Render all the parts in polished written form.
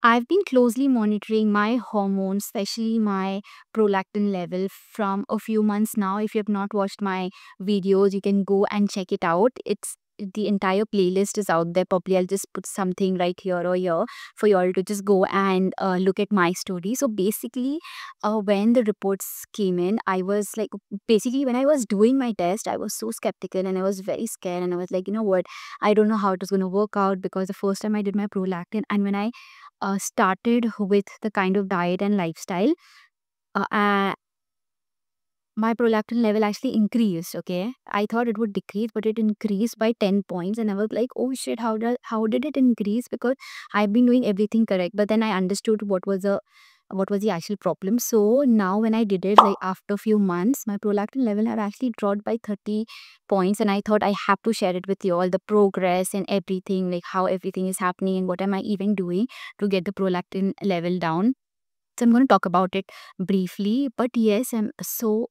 I've been closely monitoring my hormones, especially my prolactin level, from a few months now. If you have not watched my videos, you can go and check it out. It's the entire playlist is out there. Probably I'll just put something right here or here for you all to just go and look at my story. So basically, when the reports came in, I was like, basically when I was doing my test, I was so skeptical and I was very scared, and I was like, you know what, I don't know how it was going to work out, because the first time I did my prolactin, and when I started with the kind of diet and lifestyle, uh, uh, my prolactin level actually increased. Okay, I thought it would decrease, but it increased by 10 points, and I was like, oh shit, how did it increase? Because I've been doing everything correct, but then I understood what was the actual problem. So now when I did it, like after a few months, my prolactin level had actually dropped by 30 points, and I thought I have to share it with you all, the progress and everything, like how everything is happening and what am I even doing to get the prolactin level down. So I'm going to talk about it briefly, but yes, I'm so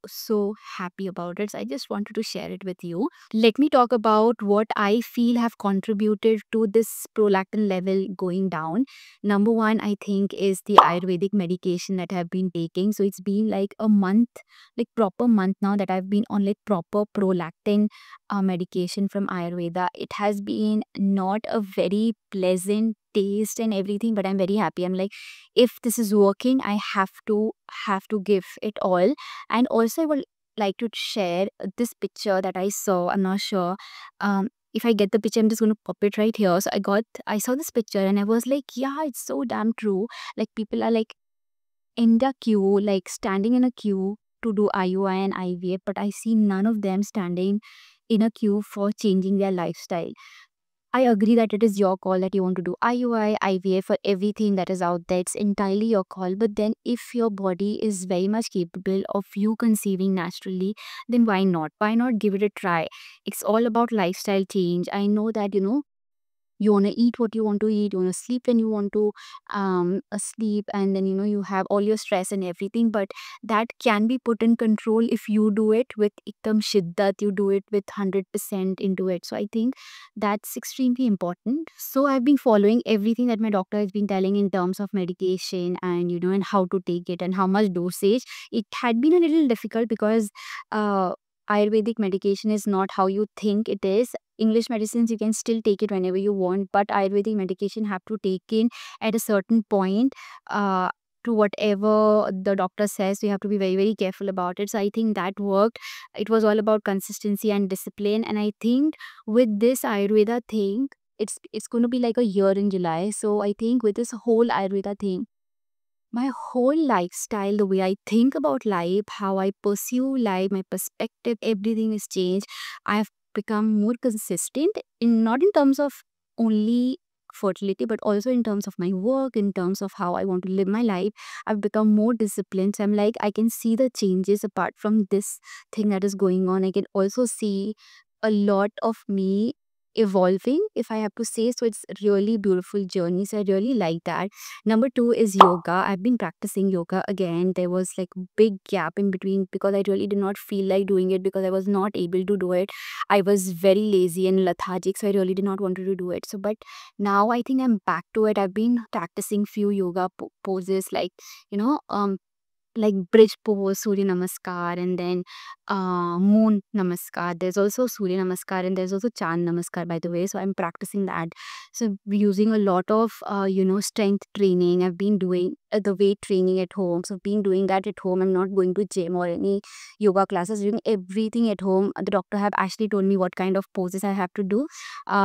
happy about it. So I just wanted to share it with you. Let me talk about what I feel have contributed to this prolactin level going down. Number one, I think, is the Ayurvedic medication that I've been taking. So it's been like a month, like proper month now, that I've been on like proper prolactin medication from Ayurveda. It has been not a very pleasant taste and everything, but I'm very happy. I'm like, if this is working, I have to give it all. And also I would like to share this picture that I saw. I'm not sure if I get the picture. I'm just going to pop it right here. So I saw this picture and I was like, yeah, it's so damn true. Like people are like in the queue, like standing in a queue to do IUI and IVF, but I see none of them standing in a queue for changing their lifestyle. I agree that it is your call that you want to do IUI, IVF, for everything that is out there. It's entirely your call. But then, if your body is very much capable of you conceiving naturally, then why not? Why not give it a try? It's all about lifestyle change. I know that, you want to eat what you want to eat, you want to sleep when you want to sleep, and then you have all your stress and everything, but that can be put in control if you do it with ikdam shiddat, you do it with 100% into it. So I think that's extremely important. So I've been following everything that my doctor has been telling in terms of medication, and and how to take it and how much dosage. It had been a little difficult because uh Ayurvedic medication is not how you think it is. English medicines, you can still take it whenever you want, but Ayurvedic medication have to take in at a certain point, uh, to whatever the doctor says. So you have to be very, very careful about it. So I think that worked. It was all about consistency and discipline. And I think with this Ayurveda thing, it's going to be like a year in July. So I think with this whole Ayurveda thing, my whole lifestyle, the way I think about life, how I pursue life, my perspective, everything is changed. I've become more consistent, in not in terms of only fertility, but also in terms of my work, in terms of how I want to live my life. I've become more disciplined. So I'm like, I can see the changes apart from this thing that is going on. I can also see a lot of me evolving, if I have to say. So it's really beautiful journey. So I really like that. Number two is yoga. I've been practicing yoga again. There was like big gap in between because I really did not feel like doing it, because I was not able to do it. I was very lazy and lethargic, so I really did not want to do it. So, but now I think I'm back to it. I've been practicing few yoga poses, like you know, um, like bridge pose, Surya Namaskar, and then Moon Namaskar. There's also Surya Namaskar, and there's also Chand Namaskar, by the way. So I'm practicing that. So using a lot of strength training. I've been doing the weight training at home. So been doing that at home. I'm not going to gym or any yoga classes. Doing everything at home. The doctor have actually told me what kind of poses I have to do.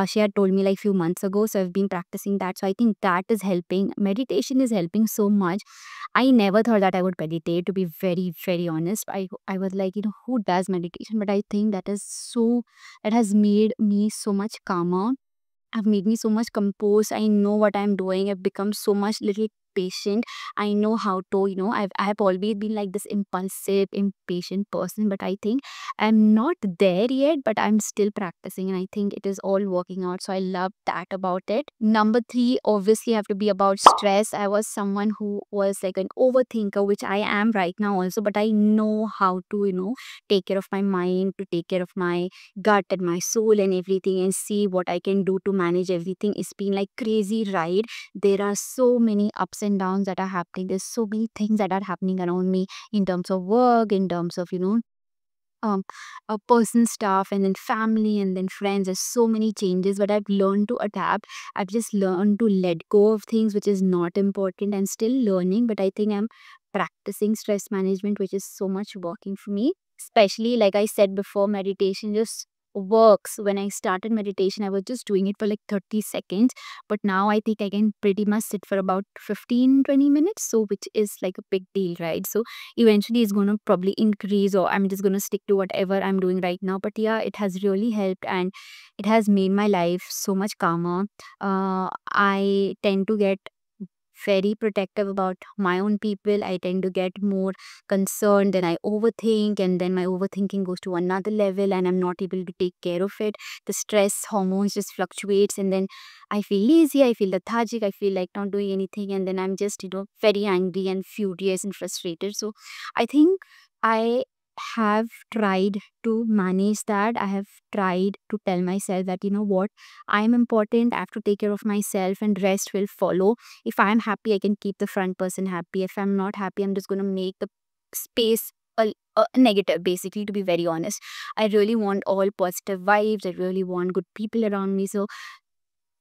She had told me like few months ago. So I've been practicing that. So I think that is helping. Meditation is helping so much. I never thought that I would meditate, to be very, very honest. I was like, who does meditation? But I think that has made me so much calmer. Have made me so much composed. I know what I'm doing. I've become so much little patient. I know how to, I have always been like this impulsive, impatient person, but I think I'm not there yet, but I'm still practicing, and I think it is all working out. So I love that about it. Number three, obviously, have to be about stress. I was someone who was like an overthinker, which I am right now also, but I know how to, take care of my mind, to take care of my gut and my soul and everything, and see what I can do to manage everything. It's been like crazy ride. There are so many ups and downs that are happening. There's so many things that are happening around me in terms of work, in terms of, um a person stuff, and then family, and then friends. There's so many changes, but I've learned to adapt. I've just learned to let go of things which is not important, and still learning, but I think I'm practicing stress management, which is so much working for me. Especially, like I said before, meditation just works. When I started meditation, I was just doing it for like 30 seconds, but now I think I can pretty much sit for about 15-20 minutes, so which is like a big deal, right? So eventually it's going to probably increase, or I'm just going to stick to whatever I'm doing right now. But yeah, it has really helped, and it has made my life so much calmer. I tend to get very protective about my own people. I tend to get more concerned, and I overthink, and then my overthinking goes to another level, and I'm not able to take care of it. The stress hormones just fluctuates, and then I feel lazy, I feel lethargic, I feel like not doing anything, and then I'm just, very angry and furious and frustrated. So I think I have tried to manage that. I have tried to tell myself that, what, I'm important, I have to take care of myself, and rest will follow. If I'm happy, I can keep the front person happy. If I'm not happy, I'm just going to make the space a negative, basically, to be very honest. I really want all positive vibes. I really want good people around me. So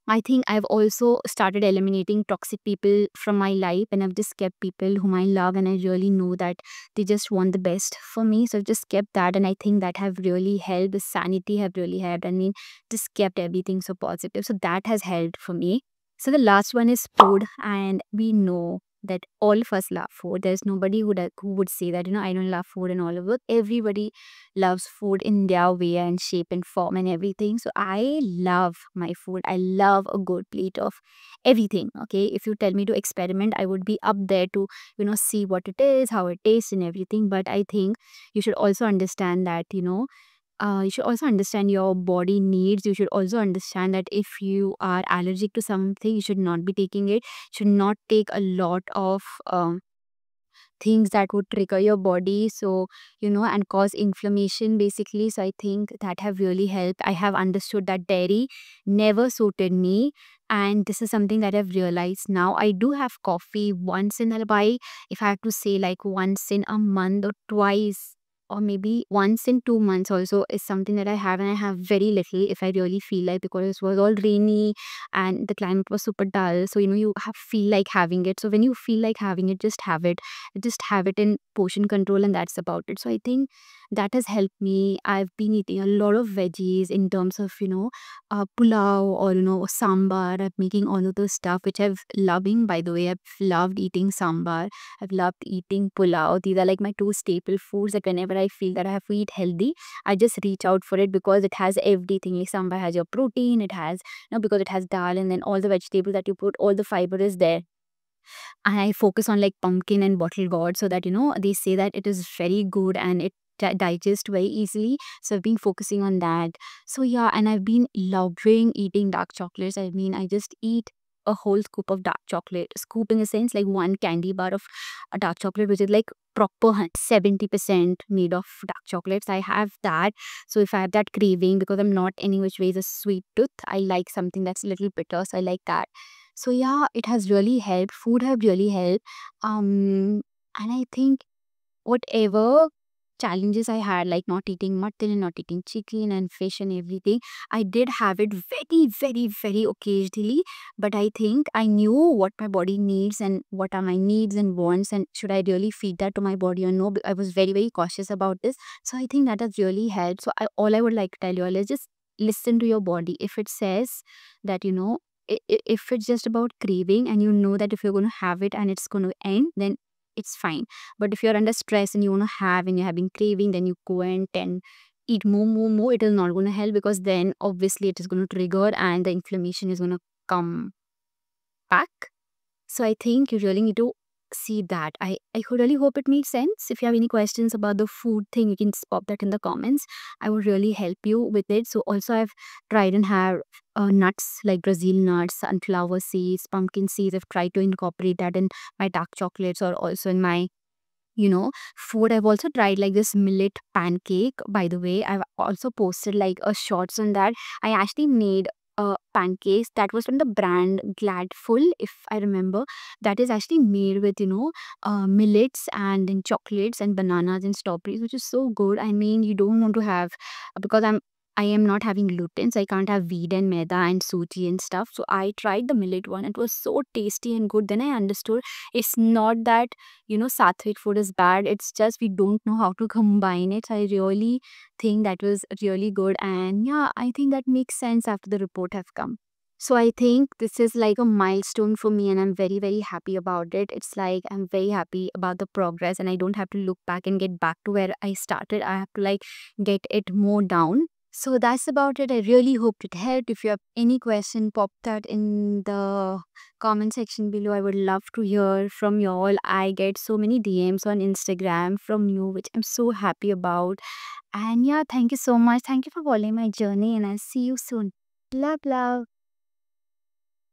I think I've also started eliminating toxic people from my life, and I've just kept people whom I love, and I really know that they just want the best for me. So I've just kept that, and I think that have really helped. The sanity have really helped. I mean, just kept everything so positive. So that has helped for me. So the last one is food, and we know that all of us love food. There's nobody who would say that, I don't love food and all of it. Everybody loves food in their way and shape and form and everything. So I love my food. I love a good plate of everything. Okay. If you tell me to experiment, I would be up there to, see what it is, how it tastes and everything. But I think you should also understand that, you should also understand your body needs. You should also understand that if you are allergic to something, you should not be taking it. Should not take a lot of things that would trigger your body, so and cause inflammation, basically. So I think that have really helped. I have understood that dairy never suited me, and this is something that I've realized now. I do have coffee once in a while, if I have to say, like once in a month or twice, or maybe once in 2 months also, is something that I have, and I have very little if I really feel like, because it was all rainy and the climate was super dull. So you have feel like having it. So when you feel like having it, just have it. Just have it in portion control, and that's about it. So I think that has helped me. I've been eating a lot of veggies in terms of, pulao, or sambar. I'm making all of those stuff which I've loving. By the way, I've loved eating sambar, I've loved eating pulao. These are like my two staple foods that whenever I feel that I have to eat healthy, I just reach out for it, because it has everything. Like sambar has your protein, it has, because it has dal, and then all the vegetables that you put, all the fiber is there. I focus on like pumpkin and bottle gourd, so that, they say that it is very good, and it digests very easily. So I've been focusing on that. So yeah, and I've been loving eating dark chocolates. I mean, I just eat a whole scoop of dark chocolate. Scoop in a sense, like one candy bar of a dark chocolate, which is like proper 70% made of dark chocolates. I have that. So if I have that craving, because I'm not any which ways a sweet tooth, I like something that's a little bitter. So I like that. So yeah, it has really helped. Food have really helped. And I think whatever challenges I had, like not eating mutton and not eating chicken and fish and everything, I did have it very, very, very occasionally. But I think I knew what my body needs, and what are my needs and wants, and should I really feed that to my body or no. I was very, very cautious about this. So I think that has really helped. So all I would like to tell you all is, just listen to your body. If it says that, if it's just about craving, and you know that if you're going to have it and it's going to end, then it's fine. But if you're under stress and you want to have, and you're having craving, then you go and eat more, more, more. It is not going to help, because then obviously it is going to trigger, and the inflammation is going to come back. So I think you really need to see that. I really hope it makes sense. If you have any questions about the food thing, you can just pop that in the comments. I would really help you with it. So also I've tried and have nuts like Brazil nuts, sunflower seeds, pumpkin seeds. I've tried to incorporate that in my dark chocolates or also in my food. I've also tried like this millet pancake. By the way, I've also posted like a shorts on that. I actually made pancakes that was from the brand Gladful, if I remember. That is actually made with millets and then chocolates and bananas and strawberries, which is so good. I mean, you don't want to have because I am not having gluten, so I can't have wheat and maida and suji and stuff. So I tried the millet one. It was so tasty and good. Then I understood it's not that sattvic food is bad. It's just we don't know how to combine it. So I really think that was really good. And yeah, I think that makes sense after the report have come. So I think this is like a milestone for me and I'm very, very happy about it. It's like I'm very happy about the progress and I don't have to look back and get back to where I started. I have to like get it more down. So that's about it. I really hope it helped. If you have any question, pop that in the comment section below. I would love to hear from you all. I get so many DMs on Instagram from you, which I'm so happy about. And yeah, thank you so much. Thank you for following my journey, and I'll see you soon. Love, love.